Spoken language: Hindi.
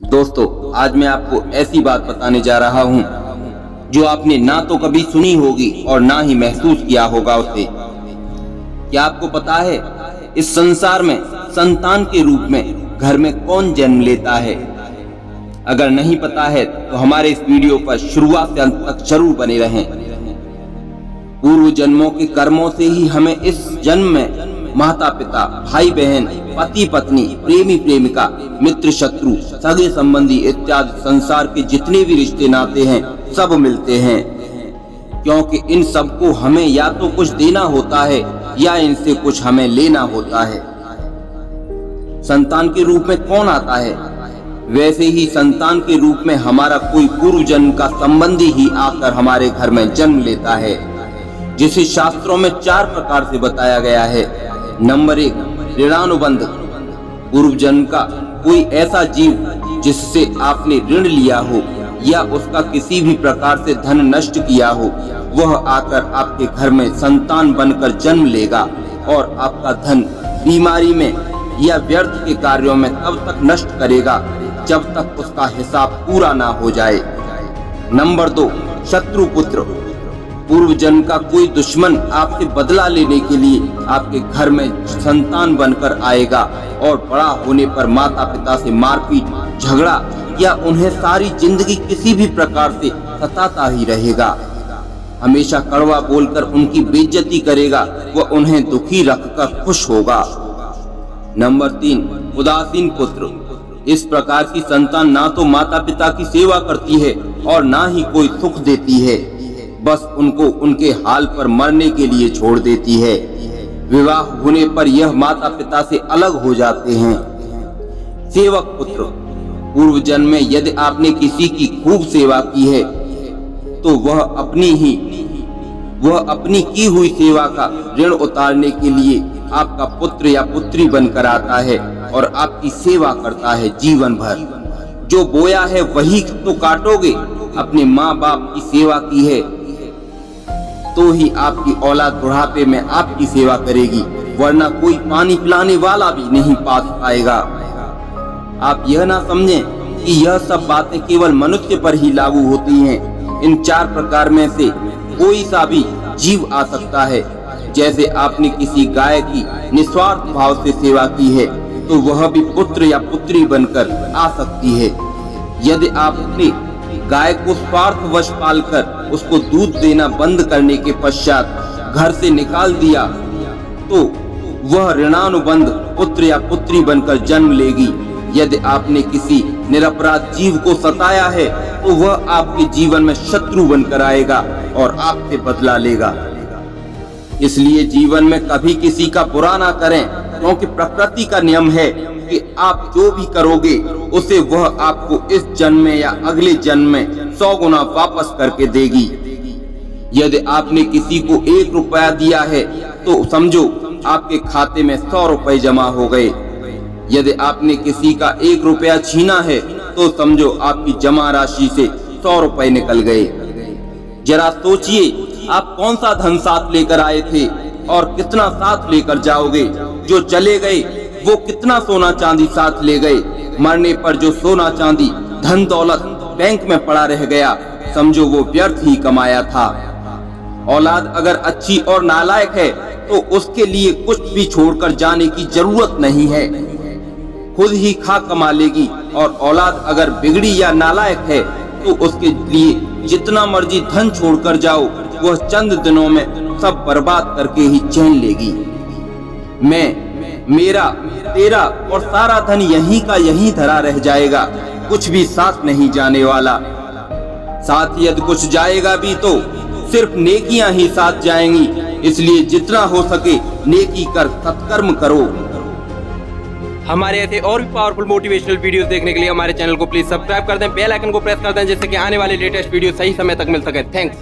दोस्तों, आज मैं आपको ऐसी बात बताने जा रहा हूँ जो आपने ना तो कभी सुनी होगी और ना ही महसूस किया होगा उसे। क्या आपको पता है इस संसार में संतान के रूप में घर में कौन जन्म लेता है? अगर नहीं पता है तो हमारे इस वीडियो पर शुरुआत से अंत तक जरूर बने रहें। पूर्व जन्मों के कर्मों से ही हमें इस जन्म में माता पिता, भाई बहन, पति पत्नी, प्रेमी प्रेमिका, मित्र शत्रु, सगे संबंधी इत्यादि संसार के जितने भी रिश्ते नाते हैं सब मिलते हैं, क्योंकि इन सबको हमें या तो कुछ देना होता है या इनसे कुछ हमें लेना होता है। संतान के रूप में कौन आता है? वैसे ही संतान के रूप में हमारा कोई पूर्व जन्म का संबंधी ही आकर हमारे घर में जन्म लेता है, जिसे शास्त्रों में 4 प्रकार से बताया गया है। नंबर 1, ऋणानुबंध। पूर्व जन्म का कोई ऐसा जीव जिससे आपने ऋण लिया हो या उसका किसी भी प्रकार से धन नष्ट किया हो, वह आकर आपके घर में संतान बनकर जन्म लेगा और आपका धन बीमारी में या व्यर्थ के कार्यों में तब तक नष्ट करेगा जब तक उसका हिसाब पूरा ना हो जाए। नंबर 2, शत्रु पुत्र। पूर्व जन्म का कोई दुश्मन आपसे बदला लेने के लिए आपके घर में संतान बनकर आएगा और बड़ा होने पर माता पिता से मारपीट, झगड़ा या उन्हें सारी जिंदगी किसी भी प्रकार से सताता ही रहेगा। हमेशा कड़वा बोलकर उनकी बेइज्जती करेगा व उन्हें दुखी रखकर खुश होगा। नंबर 3, उदासीन पुत्र। इस प्रकार की संतान ना तो माता पिता की सेवा करती है और ना ही कोई सुख देती है, बस उनको उनके हाल पर मरने के लिए छोड़ देती है। विवाह होने पर यह माता पिता से अलग हो जाते हैं। सेवक पुत्र। पूर्व जन्म में यदि आपने किसी की खूब सेवा की है तो वह अपनी की हुई सेवा का ऋण उतारने के लिए आपका पुत्र या पुत्री बनकर आता है और आपकी सेवा करता है जीवन भर। जो बोया है वही तो काटोगे। अपने माँ बाप की सेवा की है तो ही आपकी औलाद बुढ़ापे में आपकी सेवा करेगी, वरना कोई पानी पिलाने वाला भी नहीं पास पाएगा। आप यह ना समझें कि यह सब बातें केवल मनुष्य पर ही लागू होती हैं। इन 4 प्रकार में से कोई सा भी जीव आ सकता है। जैसे आपने किसी गाय की निस्वार्थ भाव से सेवा की है तो वह भी पुत्र या पुत्री बनकर आ सकती है। यदि आपने गाय को स्वार्थवश पालकर उसको दूध देना बंद करने के पश्चात घर से निकाल दिया तो वह ऋणानुबंध पुत्र या पुत्री बनकर जन्म लेगी। यदि आपने किसी निरपराध जीव को सताया है तो वह आपके जीवन में शत्रु बनकर आएगा और आपसे बदला लेगा। इसलिए जीवन में कभी किसी का बुरा ना करें, क्योंकि प्रकृति का नियम है कि आप जो भी करोगे उसे वह आपको इस जन्म में या अगले जन्म में 100 गुना वापस करके देगी। यदि आपने किसी को 1 रुपया दिया है तो समझो आपके खाते में 100 रुपए जमा हो गए। यदि आपने किसी का 1 रुपया छीना है तो समझो आपकी जमा राशि से 100 रुपए निकल गए। जरा सोचिए, आप कौन सा धन साथ लेकर आए थे और कितना साथ लेकर जाओगे। जो चले गए वो कितना सोना चांदी साथ ले गए। मरने पर जो सोना चांदी धन दौलत बैंक में पड़ा रह गया, समझो वो व्यर्थ ही कमाया था। औलाद अगर अच्छी और नालायक है तो उसके लिए कुछ भी छोड़कर जाने की जरूरत नहीं है, खुद ही खा कमा लेगी। और औलाद अगर बिगड़ी या नालायक है तो उसके लिए जितना मर्जी धन छोड़कर जाओ, वह चंद दिनों में सब बर्बाद करके ही चैन लेगी। मैं, मेरा, तेरा और सारा धन यहीं का यहीं धरा रह जाएगा, कुछ भी साथ नहीं जाने वाला। साथ यदि कुछ जाएगा भी तो सिर्फ नेकियां ही साथ जाएंगी। इसलिए जितना हो सके नेकी कर सत्कर्म करो। हमारे ऐसे और भी पावरफुल मोटिवेशनल वीडियोस देखने के लिए हमारे चैनल को प्लीज सब्सक्राइब कर दें, बेल आइकन को प्रेस कर दें, जिससे कि आने वाले लेटेस्ट वीडियो सही समय तक मिल सके। थैंक्स।